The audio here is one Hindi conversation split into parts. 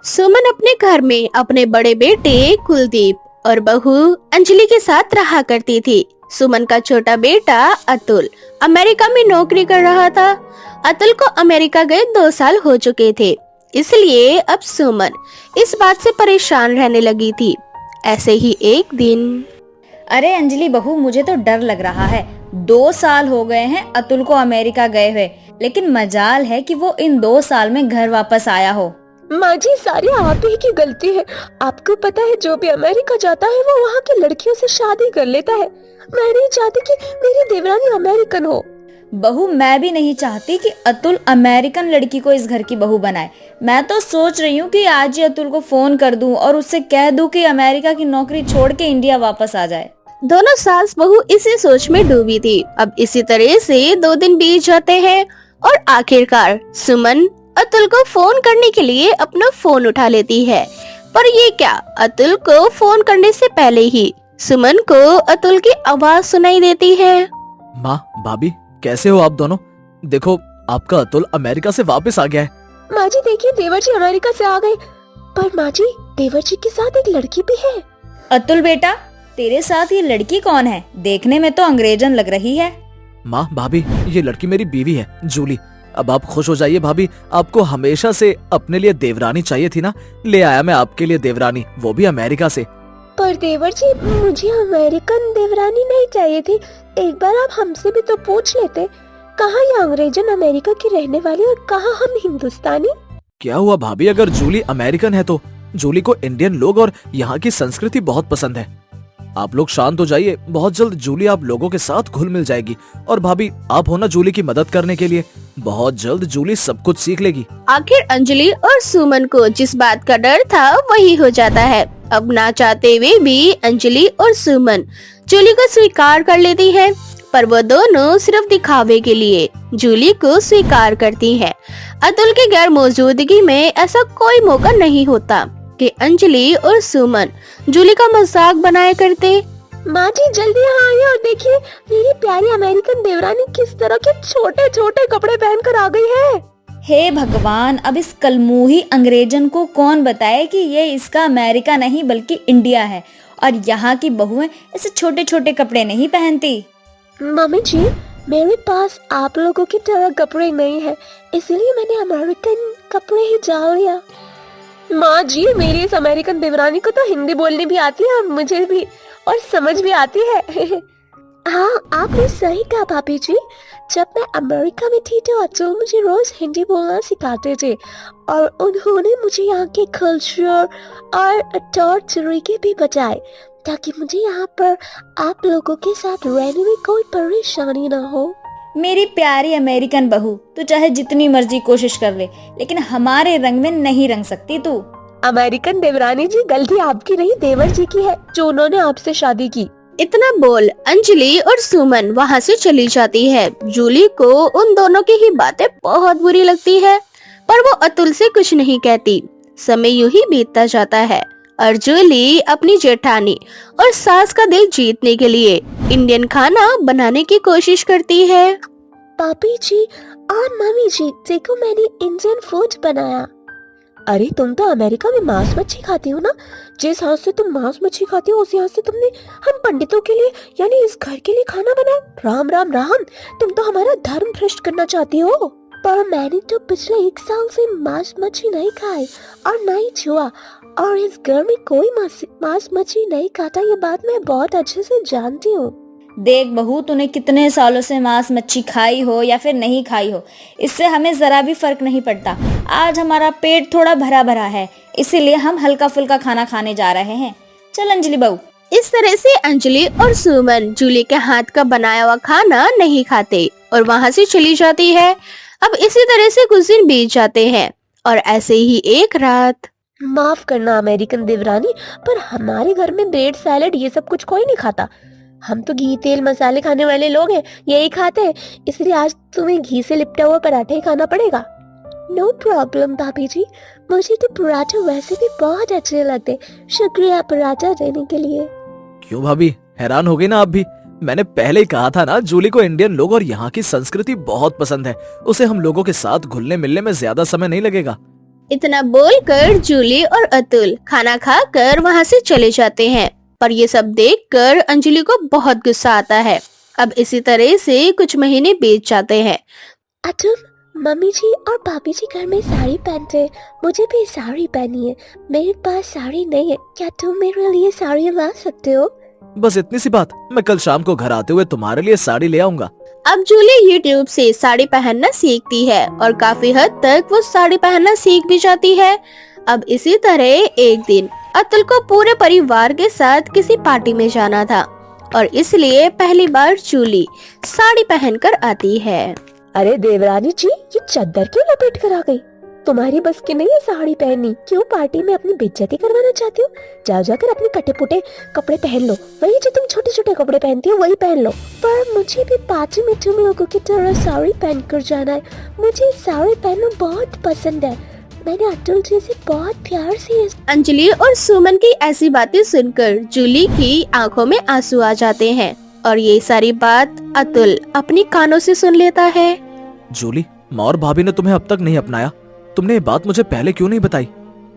सुमन अपने घर में अपने बड़े बेटे कुलदीप और बहू अंजलि के साथ रहा करती थी। सुमन का छोटा बेटा अतुल अमेरिका में नौकरी कर रहा था। अतुल को अमेरिका गए 2 साल हो चुके थे, इसलिए अब सुमन इस बात से परेशान रहने लगी थी। ऐसे ही एक दिन अरे अंजलि बहू, मुझे तो डर लग रहा है। 2 साल हो गए हैं अतुल को अमेरिका गए हुए, लेकिन मजाल है कि वो इन 2 साल में घर वापस आया हो। माँ जी, सारी आप ही की गलती है। आपको पता है, जो भी अमेरिका जाता है वो वहाँ की लड़कियों से शादी कर लेता है। मैं नहीं चाहती कि मेरी देवरानी अमेरिकन हो। बहू, मैं भी नहीं चाहती कि अतुल अमेरिकन लड़की को इस घर की बहू बनाए। मैं तो सोच रही हूँ कि आज ही अतुल को फोन कर दूं और उससे कह दूं कि अमेरिका की नौकरी छोड़ के इंडिया वापस आ जाए। दोनों सास बहू इसी सोच में डूबी थी। अब इसी तरह से 2 दिन बीत जाते हैं और आखिरकार सुमन अतुल को फोन करने के लिए अपना फोन उठा लेती है। पर ये क्या, अतुल को फोन करने से पहले ही सुमन को अतुल की आवाज सुनाई देती है। माँ, भाभी, कैसे हो आप दोनों? देखो, आपका अतुल अमेरिका से वापस आ गया है। माँ जी देखिए, देवर जी अमेरिका से आ गए। पर माँ जी, देवर जी के साथ एक लड़की भी है। अतुल बेटा, तेरे साथ ये लड़की कौन है? देखने में तो अंग्रेजन लग रही है। माँ, भाभी, ये लड़की मेरी बीवी है, जूली। अब आप खुश हो जाइए भाभी, आपको हमेशा से अपने लिए देवरानी चाहिए थी ना, ले आया मैं आपके लिए देवरानी, वो भी अमेरिका से। पर देवर जी, मुझे अमेरिकन देवरानी नहीं चाहिए थी। एक बार आप हमसे भी तो पूछ लेते, कहाँ ये अंग्रेजन अमेरिका की रहने वाली और कहाँ हम हिंदुस्तानी। क्या हुआ भाभी, अगर जूली अमेरिकन है तो जूली को इंडियन लोग और यहाँ की संस्कृति बहुत पसंद है। आप लोग शांत हो जाइए, बहुत जल्द जूली आप लोगों के साथ घुल मिल जाएगी। और भाभी, आप हो ना जूली की मदद करने के लिए, बहुत जल्द जूली सब कुछ सीख लेगी। आखिर अंजलि और सुमन को जिस बात का डर था वही हो जाता है। अब ना चाहते हुए भी अंजलि और सुमन जूली को स्वीकार कर लेती हैं, पर वो दोनों सिर्फ दिखावे के लिए जूली को स्वीकार करती हैं। अतुल के गैर मौजूदगी में ऐसा कोई मौका नहीं होता कि अंजलि और सुमन जूली का मजाक बनाया करते। माँ जी जल्दी यहाँ आइए और देखिए, मेरी प्यारी अमेरिकन देवरानी किस तरह के छोटे छोटे कपड़े पहनकर आ गई है। हे भगवान, अब इस कलमुही अंग्रेजन को कौन बताए कि ये इसका अमेरिका नहीं बल्कि इंडिया है और यहाँ की बहुएं ऐसे छोटे छोटे कपड़े नहीं पहनती। मम्मी जी, मेरे पास आप लोगों की तरह कपड़े नहीं है, इसलिए मैंने अमेरिकन कपड़े ही डाल लिया। माँ जी, मेरी इस अमेरिकन देवरानी को तो हिंदी बोलनी भी आती है और मुझे भी, और समझ भी आती है। हाँ, आपने सही कहा भाभी जी। जब मैं अमेरिका में थी तो अतुल मुझे रोज हिंदी बोलना सिखाते थे और उन्होंने मुझे यहाँ के कल्चर और तौर तरीके भी बताए, ताकि मुझे यहाँ पर आप लोगों के साथ रहने में कोई परेशानी ना हो। मेरी प्यारी अमेरिकन बहू, तू चाहे जितनी मर्जी कोशिश कर ले, लेकिन हमारे रंग में नहीं रंग सकती तू। अमेरिकन देवरानी जी, गलती आपकी नहीं, देवर जी की है, जो उन्होंने आपसे शादी की। इतना बोल अंजलि और सुमन वहाँ से चली जाती है। जूली को उन दोनों की ही बातें बहुत बुरी लगती है, पर वो अतुल से कुछ नहीं कहती। समय यूं ही बीतता जाता है और जूली अपनी जेठानी और सास का दिल जीतने के लिए इंडियन खाना बनाने की कोशिश करती है। पापी जी और मम्मी जी, देखो मैंने इंडियन फूड बनाया। अरे तुम तो अमेरिका में मांस मच्छी खाती हो ना, जिस हाथ से तुम मांस मच्छी खाती हो उसी हाथ से तुमने हम पंडितों के लिए यानी इस घर के लिए खाना बनाया। राम राम राम, तुम तो हमारा धर्म भ्रष्ट करना चाहती हो। पर मैंने तो पिछले 1 साल से मांस मच्छी नहीं खाई और नहीं छुआ, और इस घर में कोई मांस मच्छी नहीं खाता, ये बात मैं बहुत अच्छे से जानती हूँ। देख बहू, तूने कितने सालों से मांस मच्छी खाई हो या फिर नहीं खाई हो, इससे हमें जरा भी फर्क नहीं पड़ता। आज हमारा पेट थोड़ा भरा भरा है, इसीलिए हम हल्का फुल्का खाना खाने जा रहे हैं। चल अंजलि बहू। इस तरह से अंजलि और सुमन जूली के हाथ का बनाया हुआ खाना नहीं खाते और वहाँ से चली जाती है। अब इसी तरह से कुछ दिन बीत जाते हैं और ऐसे ही एक रात। माफ करना अमेरिकन देवरानी, पर हमारे घर में ब्रेड सैलेड ये सब कुछ कोई नहीं खाता। हम तो घी तेल मसाले खाने वाले लोग हैं, यही खाते हैं, इसलिए आज तुम्हें घी से लिपटा हुआ पराठा ही खाना पड़ेगा। नो प्रॉब्लम भाभी जी, मुझे तो पराठा वैसे भी बहुत अच्छे लगते। शुक्रिया पराठा देने के लिए। क्यों भाभी, हैरान हो गई ना आप भी? मैंने पहले ही कहा था ना, जूली को इंडियन लोग और यहाँ की संस्कृति बहुत पसंद है। उसे हम लोगों के साथ घुलने मिलने में ज्यादा समय नहीं लगेगा। इतना बोलकर जूली और अतुल खाना खाकर वहाँ से चले जाते हैं। पर ये सब देखकर अंजलि को बहुत गुस्सा आता है। अब इसी तरह से कुछ महीने बीत जाते हैं। अतुल, मम्मी जी और पापी जी घर में साड़ी पहनते हैं, मुझे भी साड़ी पहनी है। मेरे पास साड़ी नहीं है, क्या तुम मेरे लिए साड़ी ला सकते हो? बस इतनी सी बात, मैं कल शाम को घर आते हुए तुम्हारे लिए साड़ी ले आऊंगा। अब जूली YouTube से साड़ी पहनना सीखती है और काफी हद तक वो साड़ी पहनना सीख भी जाती है। अब इसी तरह एक दिन अतुल को पूरे परिवार के साथ किसी पार्टी में जाना था और इसलिए पहली बार जूली साड़ी पहनकर आती है। अरे देवरानी जी, ये चद्दर क्यों लपेट कर आ गई? तुम्हारी बस की नहीं है साड़ी पहननी? क्यों पार्टी में अपनी बेइज्जती करवाना चाहती हो? जाओ जाकर अपने कटे पुटे कपड़े पहन लो, वही जो तुम छोटे छोटे कपड़े पहनती हो वही पहन लो। पर मुझे भी पार्टी में तुम लोगों की तरह साड़ी पहन कर जाना है। मुझे साड़ी पहनना बहुत पसंद है। मैंने अतुल जी से बहुत प्यार से अंजलि और सुमन की ऐसी बातें सुनकर जूली की आंखों में आंसू आ जाते हैं और ये सारी बात अतुल अपनी कानों से सुन लेता है। जूली, माँ और भाभी ने तुम्हें अब तक नहीं अपनाया। तुमने ये बात मुझे पहले क्यों नहीं बताई?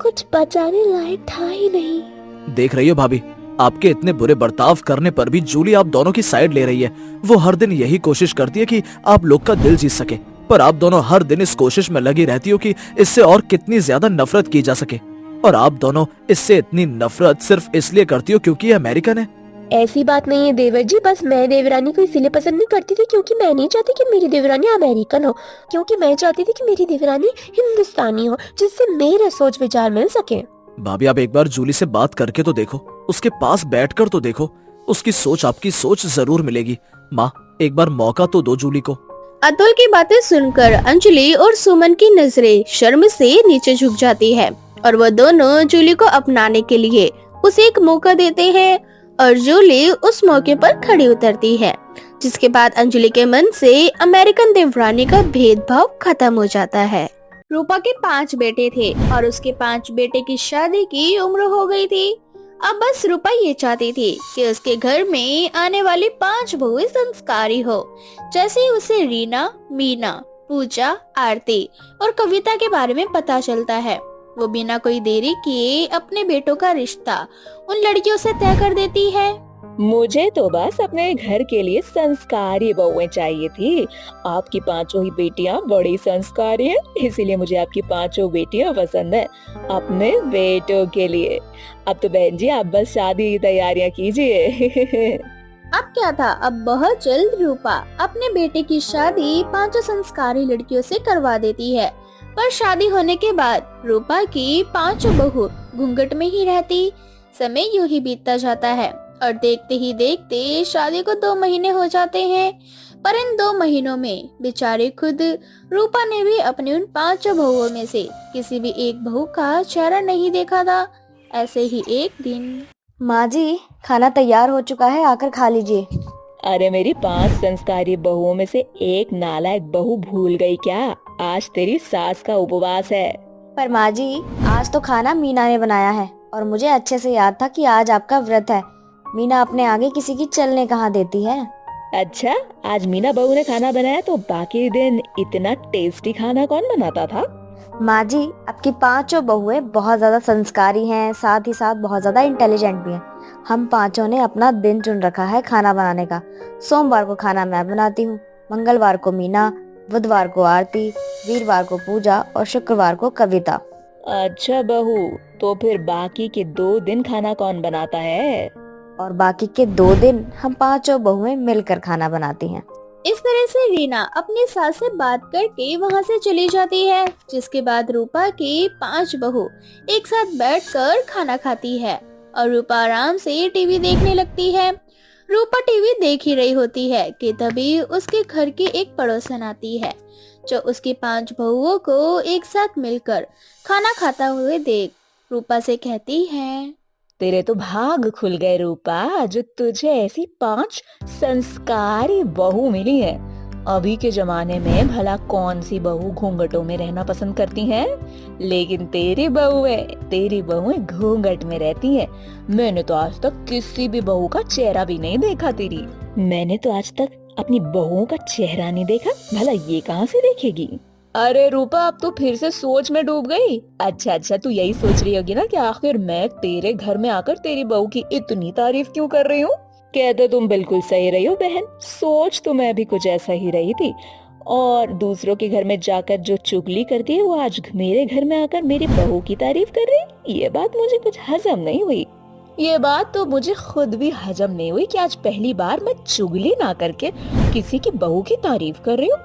कुछ बचाने लायक था ही नहीं। देख रही हो भाभी, आपके इतने बुरे बर्ताव करने पर भी जूली आप दोनों की साइड ले रही है। वो हर दिन यही कोशिश करती है कि आप लोग का दिल जीत सके, पर आप दोनों हर दिन इस कोशिश में लगी रहती हो कि इससे और कितनी ज्यादा नफरत की जा सके। और आप दोनों इससे इतनी नफरत सिर्फ इसलिए करती हो क्योंकि ये अमेरिकन है। ऐसी बात नहीं है देवर जी, बस मैं देवरानी को इसीलिए पसंद नहीं करती थी क्योंकि मैं नहीं चाहती कि मेरी देवरानी अमेरिकन हो, क्योंकि मैं चाहती थी कि मेरी देवरानी हिंदुस्तानी हो, जिससे मेरे सोच विचार मिल सके। भाभी, आप एक बार जूली से बात करके तो देखो, उसके पास बैठकर तो देखो, उसकी सोच आपकी सोच जरूर मिलेगी। माँ, एक बार मौका तो दो जूली को। अतुल की बातें सुनकर अंजलि और सुमन की नजरें शर्म से नीचे झुक जाती है और वो दोनों जूली को अपनाने के लिए उसे एक मौका देते हैं और जूली उस मौके पर खड़ी उतरती है, जिसके बाद अंजलि के मन से अमेरिकन देवरानी का भेदभाव खत्म हो जाता है। रूपा के 5 बेटे थे और उसके 5 बेटे की शादी की उम्र हो गई थी। अब बस रूपा ये चाहती थी कि उसके घर में आने वाली 5 बहुएं संस्कारी हो, जैसे उसे रीना, मीना, पूजा, आरती और कविता के बारे में पता चलता है। वो बिना कोई देरी किए अपने बेटों का रिश्ता उन लड़कियों से तय कर देती है। मुझे तो बस अपने घर के लिए संस्कारी बहुएं चाहिए थी। आपकी 5 ही बेटियां बड़ी संस्कारी हैं, इसीलिए मुझे आपकी 5 बेटियां पसंद है अपने बेटों के लिए। अब तो बहन जी आप बस शादी की तैयारियां कीजिए। अब क्या था, अब बहुत जल्द रूपा अपने बेटे की शादी 5 संस्कारी लड़कियों से करवा देती है। पर शादी होने के बाद रूपा की 5 बहू घूंघट में ही रहती। समय यूं ही बीतता जाता है और देखते ही देखते शादी को 2 महीने हो जाते हैं। पर इन 2 महीनों में बेचारे खुद रूपा ने भी अपनी उन 5 बहुओं में से किसी भी एक बहू का चेहरा नहीं देखा था। ऐसे ही एक दिन, माँ जी, खाना तैयार हो चुका है, आकर खा लीजिए। अरे मेरी 5 संस्कारी बहुओं में से एक नालायक बहू भूल गई क्या? आज तेरी सास का उपवास है। पर माँ जी, आज तो खाना मीना ने बनाया है और मुझे अच्छे से याद था कि आज आपका व्रत है। मीना अपने आगे किसी की चलने कहाँ देती है। अच्छा, आज मीना बहू ने खाना बनाया तो बाकी दिन इतना टेस्टी खाना कौन बनाता था? माँ जी, आपकी 5 बहुएं बहुत ज्यादा संस्कारी हैं, साथ ही साथ बहुत ज्यादा इंटेलिजेंट भी हैं। हम 5 ने अपना दिन चुन रखा है खाना बनाने का। सोमवार को खाना मैं बनाती हूँ, मंगलवार को मीना, बुधवार को आरती, वीरवार को पूजा और शुक्रवार को कविता। अच्छा बहू, तो फिर बाकी के 2 दिन खाना कौन बनाता है? और बाकी के 2 दिन हम 5 बहुएं मिलकर खाना बनाती हैं। इस तरह से रीना अपनी सास से बात करके वहाँ से चली जाती है, जिसके बाद रूपा की 5 बहू एक साथ बैठकर खाना खाती है और रूपा आराम से टीवी देखने लगती है। रूपा टीवी देख ही रही होती है कि तभी उसके घर की एक पड़ोसन आती है, जो उसकी 5 बहुओं को एक साथ मिलकर खाना खाता हुए देख रूपा से कहती है, तेरे तो भाग खुल गए रूपा, जो तुझे ऐसी 5 संस्कारी बहू मिली है। अभी के जमाने में भला कौन सी बहू घूंघटों में रहना पसंद करती हैं? लेकिन तेरी बहुएं घूंघट में रहती हैं। मैंने तो आज तक किसी भी बहू का चेहरा भी नहीं देखा तेरी। मैंने तो आज तक अपनी बहुओं का चेहरा नहीं देखा, भला ये कहाँ से देखेगी? अरे रूपा, अब तू फिर से सोच में डूब गई। अच्छा, तू यही सोच रही होगी ना कि आखिर मैं तेरे घर में आकर तेरी बहू की इतनी तारीफ क्यों कर रही हूँ। कहते तुम बिल्कुल सही रही हो बहन, सोच तो मैं भी कुछ ऐसा ही रही थी। और दूसरों के घर में जाकर जो चुगली करती है वो आज मेरे घर में आकर मेरी बहू की तारीफ कर रही। ये बात मुझे कुछ हजम नहीं हुई। ये बात तो मुझे खुद भी हजम नहीं हुई कि आज पहली बार मैं चुगली ना करके किसी की बहू की तारीफ कर रही हूँ।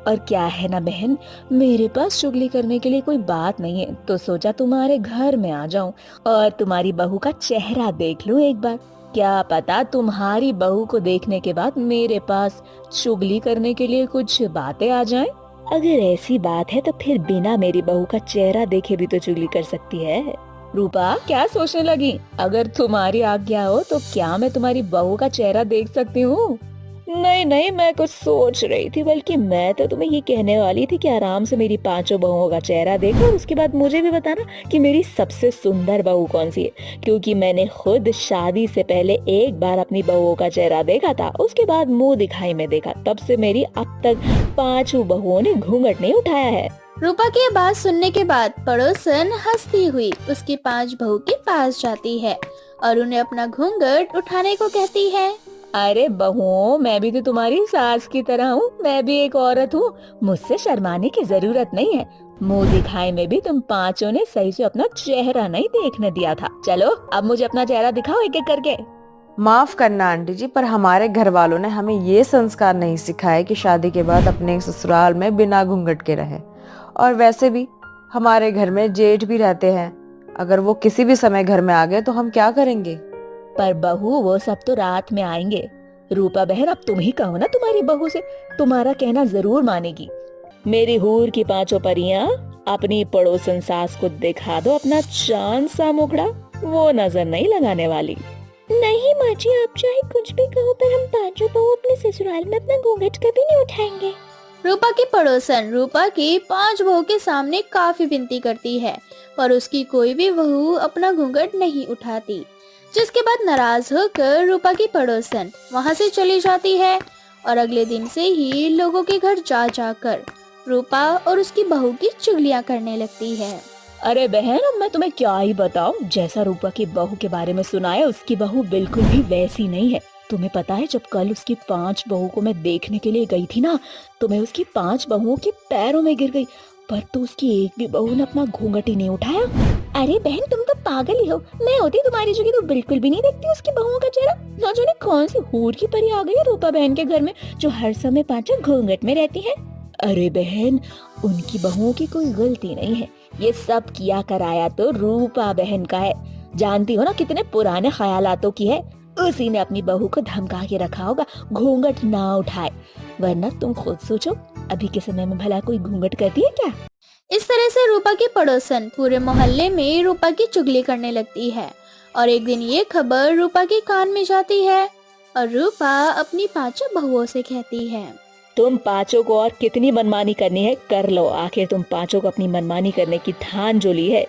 और क्या है ना बहन, मेरे पास चुगली करने के लिए कोई बात नहीं है, तो सोचा तुम्हारे घर में आ जाऊं और तुम्हारी बहू का चेहरा देख लूं एक बार। क्या पता तुम्हारी बहू को देखने के बाद मेरे पास चुगली करने के लिए कुछ बातें आ जाएं। अगर ऐसी बात है तो फिर बिना मेरी बहू का चेहरा देखे भी तो चुगली कर सकती है। रूपा, क्या सोचने लगी? अगर तुम्हारी आज्ञा हो तो क्या मैं तुम्हारी बहू का चेहरा देख सकती हूँ? नहीं, मैं कुछ सोच रही थी, बल्कि मैं तो तुम्हें ये कहने वाली थी कि आराम से मेरी पांचों बहुओं का चेहरा देखो और उसके बाद मुझे भी बताना कि मेरी सबसे सुंदर बहू कौन सी है। क्योंकि मैंने खुद शादी से पहले एक बार अपनी बहुओं का चेहरा देखा था, उसके बाद मुंह दिखाई में देखा, तब से मेरी अब तक पांचों बहुओं ने घूंघट नहीं उठाया है। रूपा की बात सुनने के बाद पड़ोसन हंसती हुई उसकी 5 बहू के पास जाती है और उन्हें अपना घूंघट उठाने को कहती है। अरे बहुओं, मैं भी तो तुम्हारी सास की तरह हूँ, मैं भी एक औरत हूँ, मुझसे शर्माने की जरूरत नहीं है। मुंह दिखाए में भी तुम पांचों ने सही से अपना चेहरा नहीं देखने दिया था। चलो अब मुझे अपना चेहरा दिखाओ एक एक करके। माफ करना आंटी जी, पर हमारे घर वालों ने हमें ये संस्कार नहीं सिखाया कि शादी के बाद अपने ससुराल में बिना घूंघट के रहे। और वैसे भी हमारे घर में जेठ भी रहते हैं, अगर वो किसी भी समय घर में आ गए तो हम क्या करेंगे। पर बहू, वो सब तो रात में आएंगे। रूपा बहन, अब तुम ही कहो ना तुम्हारी बहू से, तुम्हारा कहना जरूर मानेगी। मेरी हूर की पांचों परियां, अपनी पड़ोसन सास को दिखा दो अपना चांद सा मुखड़ा, वो नजर नहीं लगाने वाली। नहीं माँ जी, आप चाहे कुछ भी कहो, पर हम पांचों बहू अपने ससुराल में अपना घूंघट कभी नहीं उठाएंगे। रूपा की पड़ोसन रूपा की 5 बहू के सामने काफी विनती करती है, पर उसकी कोई भी बहू अपना घूंघट नहीं उठाती। जिसके बाद नाराज होकर रूपा की पड़ोसन वहां से चली जाती है और अगले दिन से ही लोगों के घर जा जाकर रूपा और उसकी बहू की चुगलियां करने लगती है। अरे बहन, अब मैं तुम्हें क्या ही बताऊं, जैसा रूपा की बहू के बारे में सुना है उसकी बहू बिल्कुल भी वैसी नहीं है। तुम्हें पता है, जब कल उसकी 5 बहू को मैं देखने के लिए गई थी ना, तो मैं उसकी 5 बहुओं के पैरों में गिर गई, पर तो उसकी एक भी बहू ने अपना घूंघट ही नहीं उठाया। अरे बहन, तुम तो पागल ही हो। मैं होती तुम्हारी जगह तो बिल्कुल भी नहीं देखती उसकी बहुओं का चेहरा। ना जाने कौन सी हूर की परी आ गई है रूपा बहन के घर में, जो हर समय पांचों घूंघट में रहती है। अरे बहन, उनकी बहुओं की कोई गलती नहीं है, ये सब किया कराया तो रूपा बहन का है। जानती हो ना कितने पुराने ख्यालातों की है, उसी ने अपनी बहू को धमका के रखा होगा घूंघट ना उठाए। वरना तुम खुद सोचो, अभी के समय में भला कोई घूंघट करती है क्या। इस तरह से रूपा की पड़ोसन पूरे मोहल्ले में रूपा की चुगली करने लगती है और एक दिन ये खबर रूपा के कान में जाती है और रूपा अपनी 5 बहुओं से कहती है, तुम पांचों को और कितनी मनमानी करनी है कर लो, आखिर तुम पांचों को अपनी मनमानी करने की ठान जो ली है,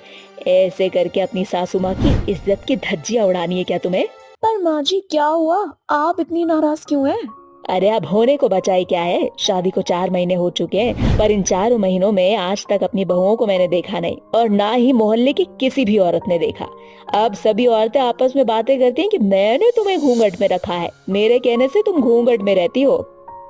ऐसे करके अपनी सासू माँ की इज्जत की धज्जियां उड़ानी है क्या तुम्हें। पर माँ जी, क्या हुआ, आप इतनी नाराज क्यों हैं? अरे अब होने को बचाई क्या है, शादी को 4 महीने हो चुके हैं, पर इन 4 महीनों में आज तक अपनी बहुओं को मैंने देखा नहीं और ना ही मोहल्ले की किसी भी औरत ने देखा। अब सभी औरतें आपस में बातें करती हैं कि मैंने तुम्हें घूंघट में रखा है, मेरे कहने से तुम घूंघट में रहती हो।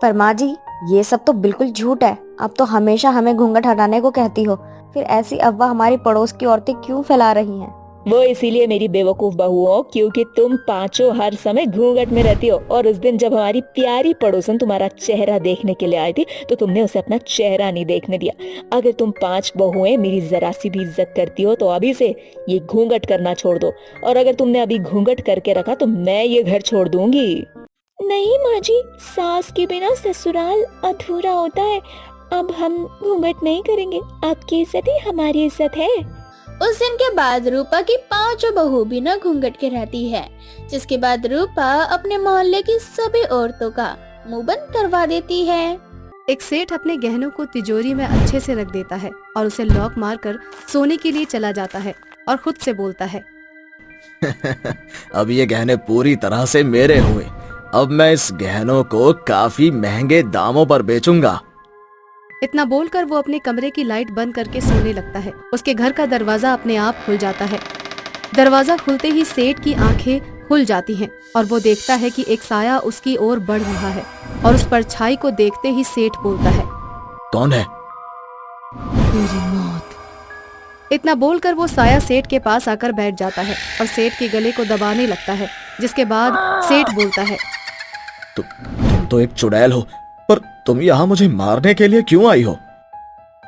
पर माँ जी, ये सब तो बिल्कुल झूठ है। अब तो हमेशा हमें घूंघट हटाने को कहती हो, फिर ऐसी अफवाह हमारी पड़ोस की औरतें क्यों फैला रही हैं? वो इसीलिए मेरी बेवकूफ बहू हो, क्योंकि तुम पांचों हर समय घूंघट में रहती हो। और उस दिन जब हमारी प्यारी पड़ोसन तुम्हारा चेहरा देखने के लिए आई थी, तो तुमने उसे अपना चेहरा नहीं देखने दिया। अगर तुम 5 बहुएं मेरी जरा सी भी इज्जत करती हो तो अभी से ये घूंघट करना छोड़ दो, और अगर तुमने अभी घूंघट करके रखा तो मैं ये घर छोड़ दूंगी। नहीं माँ जी, सास के बिना ससुराल अधूरा होता है। अब हम घूंघट नहीं करेंगे, आपकी इज्जत ही हमारी इज्जत है। उस दिन के बाद रूपा की 5 बहू बिना घूंघट के रहती है, जिसके बाद रूपा अपने मोहल्ले की सभी औरतों का मुंह बंद करवा देती है। एक सेठ अपने गहनों को तिजोरी में अच्छे से रख देता है और उसे लॉक मारकर सोने के लिए चला जाता है और खुद से बोलता है, अब ये गहने पूरी तरह से मेरे हुए, अब मैं इस गहनों को काफी महंगे दामों पर बेचूंगा। इतना बोलकर वो अपने कमरे की लाइट बंद करके सोने लगता है। उसके घर का दरवाजा अपने आप खुल जाता है। दरवाजा खुलते ही सेठ की आंखें खुल जाती हैं और वो देखता है कि एक साया उसकी ओर बढ़ रहा है और उस परछाई को देखते ही सेठ बोलता है, कौन है? मेरी मौत। इतना बोलकर वो साया सेठ के पास आकर बैठ जाता है और सेठ के गले को दबाने लगता है, जिसके बाद सेठ बोलता है, तुम तो एक चुड़ैल हो, पर तुम यहाँ मुझे मारने के लिए क्यों आई हो?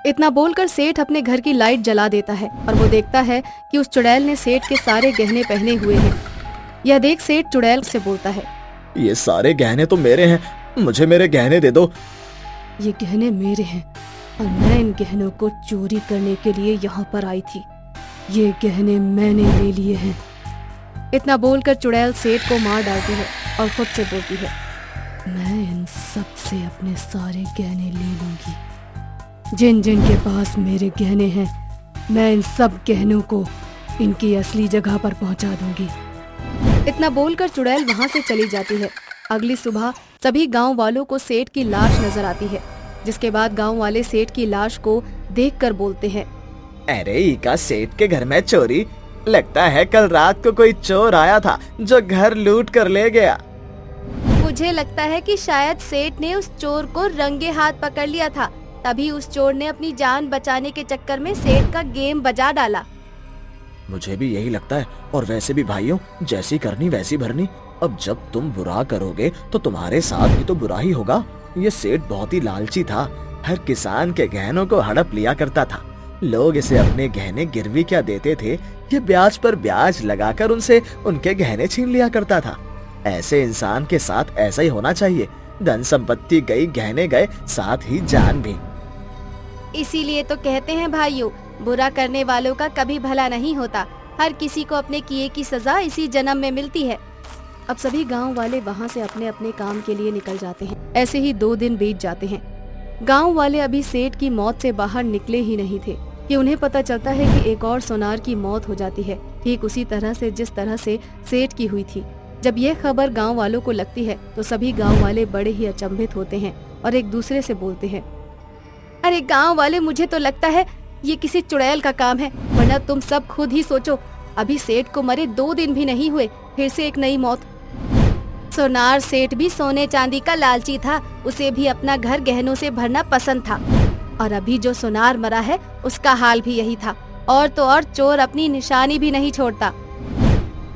इतना बोलकर सेठ अपने घर की लाइट जला देता है और वो देखता है कि उस चुड़ैल ने सेठ के सारे गहने पहने हुए हैं। यह देख सेठ चुड़ैल से बोलता है, ये सारे गहने तो मेरे हैं, मुझे मेरे गहने दे दो। ये गहने मेरे हैं और मैं इन गहनों को चोरी करने के लिए यहाँ पर आई थी। ये गहने मैंने ले लिए हैं। इतना बोलकर चुड़ैल सेठ को मार डालती है और खुद से बोलती है, मैं इन सब से अपने सारे गहने ले लूंगी। जिन जिन के पास मेरे गहने हैं, मैं इन सब गहनों को इनकी असली जगह पर पहुंचा दूंगी। इतना बोलकर चुड़ैल वहां से चली जाती है। अगली सुबह सभी गांव वालों को सेठ की लाश नजर आती है, जिसके बाद गांव वाले सेठ की लाश को देखकर बोलते हैं, अरे ईका सेठ के घर में चोरी, लगता है कल रात को कोई चोर आया था जो घर लूट कर ले गया। मुझे लगता है कि शायद सेठ ने उस चोर को रंगे हाथ पकड़ लिया था, तभी उस चोर ने अपनी जान बचाने के चक्कर में सेठ का गेम बजा डाला। मुझे भी यही लगता है। और वैसे भी भाइयों, जैसी करनी वैसी भरनी। अब जब तुम बुरा करोगे तो तुम्हारे साथ भी तो बुरा ही होगा। ये सेठ बहुत ही लालची था, हर किसान के गहनों को हड़प लिया करता था। लोग इसे अपने गहने गिरवी क्या देते थे, ये ब्याज पर ब्याज लगाकर उनसे उनके गहने छीन लिया करता था। ऐसे इंसान के साथ ऐसा ही होना चाहिए। धन संपत्ति गई, गहने गए, साथ ही जान भी। इसीलिए तो कहते हैं भाइयों, बुरा करने वालों का कभी भला नहीं होता। हर किसी को अपने किए की सजा इसी जन्म में मिलती है। अब सभी गांव वाले वहां से अपने अपने काम के लिए निकल जाते हैं। ऐसे ही 2 दिन बीत जाते हैं। गांव वाले अभी सेठ की मौत से बाहर निकले ही नहीं थे कि उन्हें पता चलता है कि एक और सोनार की मौत हो जाती है, ठीक उसी तरह से जिस तरह से सेठ की हुई थी। जब यह खबर गांव वालों को लगती है तो सभी गांव वाले बड़े ही अचंभित होते हैं और एक दूसरे से बोलते हैं, अरे गांव वाले, मुझे तो लगता है ये किसी चुड़ैल का काम है, वरना तुम सब खुद ही सोचो, अभी सेठ को मरे 2 दिन भी नहीं हुए, फिर से एक नई मौत। सोनार सेठ भी सोने चांदी का लालची था, उसे भी अपना घर गहनों से भरना पसंद था। और अभी जो सोनार मरा है उसका हाल भी यही था। और तो और चोर अपनी निशानी भी नहीं छोड़ता।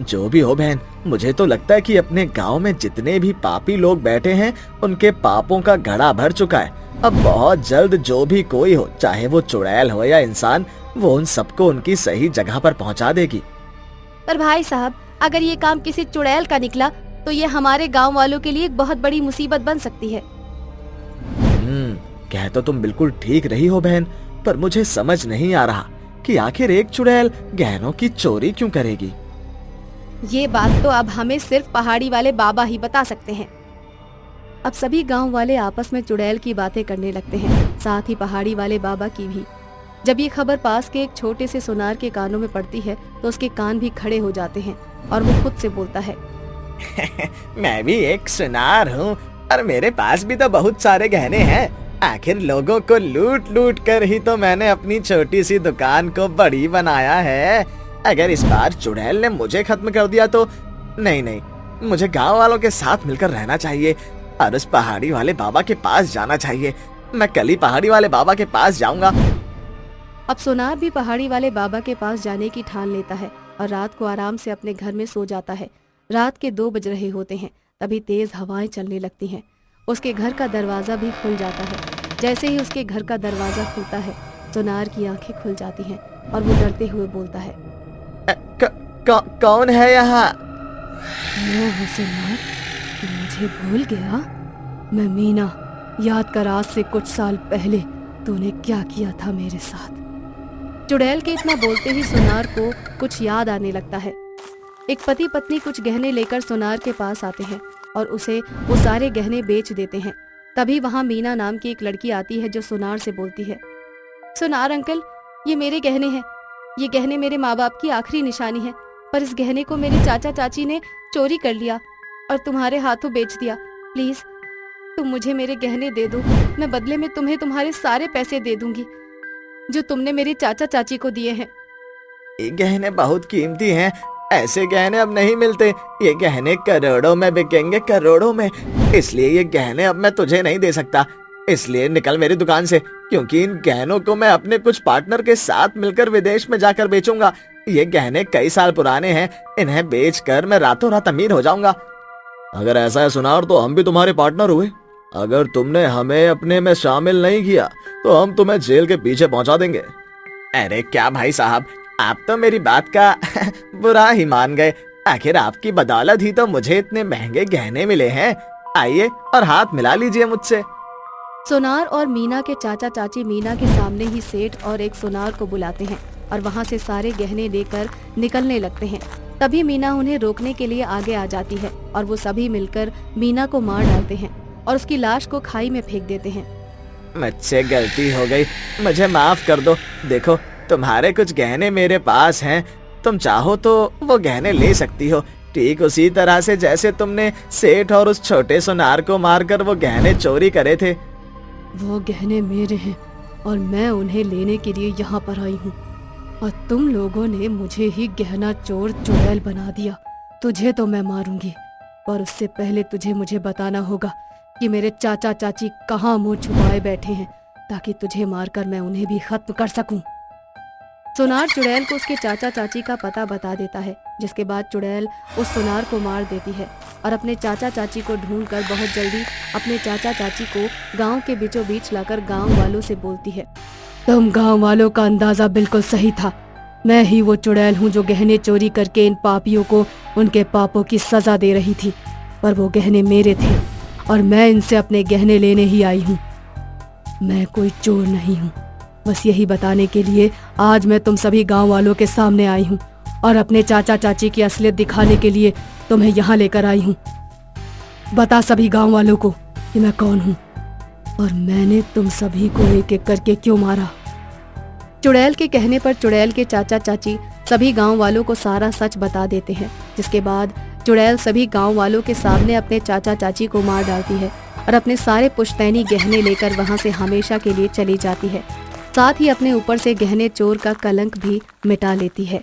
जो भी हो बहन, मुझे तो लगता है कि अपने गांव में जितने भी पापी लोग बैठे हैं, उनके पापों का घड़ा भर चुका है। अब बहुत जल्द जो भी कोई हो, चाहे वो चुड़ैल हो या इंसान, वो उन सबको उनकी सही जगह पर पहुंचा देगी। पर भाई साहब, अगर ये काम किसी चुड़ैल का निकला तो ये हमारे गांव वालों के लिए एक बहुत बड़ी मुसीबत बन सकती है। कह तो तुम बिल्कुल ठीक रही हो बहन, पर मुझे समझ नहीं आ रहा कि आखिर एक चुड़ैल गहनों की चोरी क्यों करेगी। ये बात तो अब हमें सिर्फ पहाड़ी वाले बाबा ही बता सकते हैं। अब सभी गांव वाले आपस में चुड़ैल की बातें करने लगते हैं, साथ ही पहाड़ी वाले बाबा की भी। जब ये खबर पास के एक छोटे से सुनार के कानों में पड़ती है तो उसके कान भी खड़े हो जाते हैं और वो खुद से बोलता है, मैं भी एक सुनार हूँ और मेरे पास भी तो बहुत सारे गहने हैं। आखिर लोगों को लूट लूट कर ही तो मैंने अपनी छोटी सी दुकान को बड़ी बनाया है। अगर इस बार चुड़ैल ने मुझे खत्म कर दिया तो नहीं, मुझे गांव वालों के साथ मिलकर रहना चाहिए और उस पहाड़ी वाले बाबा के पास जाना चाहिए। मैं कल ही पहाड़ी वाले बाबा के पास जाऊंगा। अब सोनार भी पहाड़ी वाले बाबा के पास जाने की ठान लेता है और रात को आराम से अपने घर में सो जाता है। रात के 2 बज रहे होते हैं, तभी तेज हवाएं चलने लगती हैं। उसके घर का दरवाजा भी खुल जाता है। जैसे ही उसके घर का दरवाजा खुलता है, सोनार की आंखें खुल जाती हैं और वो डरते हुए बोलता है, कौन है यहाँ? मैं हूँ सोनार, तुम मुझे भूल गया? मैं मीना। याद कर आज से कुछ साल पहले तूने क्या किया था मेरे साथ। चुड़ैल के इतना बोलते ही सोनार को कुछ याद आने लगता है। एक पति पत्नी कुछ गहने लेकर सोनार के पास आते हैं और उसे वो सारे गहने बेच देते हैं। तभी वहाँ मीना नाम की एक लड़की आती है जो सोनार से बोलती है, सोनार अंकल, ये मेरे गहने हैं। ये गहने मेरे माँ बाप की आखिरी निशानी है, पर इस गहने को मेरे चाचा चाची ने चोरी कर लिया और तुम्हारे हाथों बेच दिया। प्लीज तुम मुझे मेरे गहने दे दो, मैं बदले में तुम्हें तुम्हारे सारे पैसे दे दूंगी जो तुमने मेरे चाचा चाची को दिए हैं। ये गहने बहुत कीमती हैं, ऐसे गहने अब नहीं मिलते। ये गहने करोड़ों में बिकेंगे, करोड़ों में। इसलिए ये गहने अब मैं तुझे नहीं दे सकता। इसलिए निकल मेरी दुकान से, क्योंकि इन गहनों को मैं अपने कुछ पार्टनर के साथ मिलकर विदेश में जाकर बेचूंगा। ये गहने कई साल पुराने हैं, इन्हें बेचकर मैं रातों रात अमीर हो जाऊंगा। अगर ऐसा है सुनार, तो हम भी तुम्हारे पार्टनर हुए। अगर तुमने हमें अपने में शामिल नहीं किया तो हम तुम्हें जेल के पीछे पहुंचा देंगे। अरे क्या भाई साहब, आप तो मेरी बात का बुरा ही मान गए। आखिर आपकी बदौलत ही तो मुझे इतने महंगे गहने मिले हैं। आइए और हाथ मिला लीजिए मुझसे। सोनार और मीना के चाचा चाची मीना के सामने ही सेठ और एक सोनार को बुलाते हैं और वहाँ से सारे गहने लेकर निकलने लगते हैं। तभी मीना उन्हें रोकने के लिए आगे आ जाती है और वो सभी मिलकर मीना को मार डालते हैं और उसकी लाश को खाई में फेंक देते हैं। मुझसे गलती हो गई, मुझे माफ कर दो। देखो, तुम्हारे कुछ गहने मेरे पास हैं, तुम चाहो तो वो गहने ले सकती हो, ठीक उसी तरह से जैसे तुमने सेठ और उस छोटे सुनार को मारकर वो गहने चोरी करे थे। वो गहने मेरे हैं और मैं उन्हें लेने के लिए यहाँ पर आई हूँ और तुम लोगों ने मुझे ही गहना चोर चुड़ैल बना दिया। तुझे तो मैं मारूंगी, पर उससे पहले तुझे मुझे बताना होगा कि मेरे चाचा चाची कहाँ मुंह छुपाए बैठे हैं, ताकि तुझे मारकर मैं उन्हें भी खत्म कर सकूं। सोनार चुड़ैल को उसके चाचा चाची का पता बता देता है, जिसके बाद चुड़ैल उस सोनार को मार देती है और अपने चाचा चाची को ढूंढकर बहुत जल्दी अपने चाचा चाची को गांव के बीचों बीच लाकर गांव वालों से बोलती है, तुम गांव वालों का अंदाजा बिल्कुल सही था। मैं ही वो चुड़ैल हूँ जो गहने चोरी करके इन पापियों को उनके पापों की सजा दे रही थी, पर वो गहने मेरे थे और मैं इनसे अपने गहने लेने ही आई हूँ। मैं कोई चोर नहीं हूँ। बस यही बताने के लिए आज मैं तुम सभी गांव वालों के सामने आई हूँ और अपने चाचा चाची की असलियत दिखाने के लिए तुम्हें यहाँ लेकर आई हूँ। बता सभी गांव वालों को कि मैं कौन हूँ और मैंने तुम सभी को एक एक करके क्यों मारा। चुड़ैल के कहने पर चुड़ैल के चाचा चाची सभी गांव वालों को सारा सच बता देते हैं, जिसके बाद चुड़ैल सभी गांव वालों के सामने अपने चाचा चाची को मार डालती है और अपने सारे पुश्तैनी गहने लेकर वहां से हमेशा के लिए चली जाती है। साथ ही अपने ऊपर से गहने चोर का कलंक भी मिटा लेती है।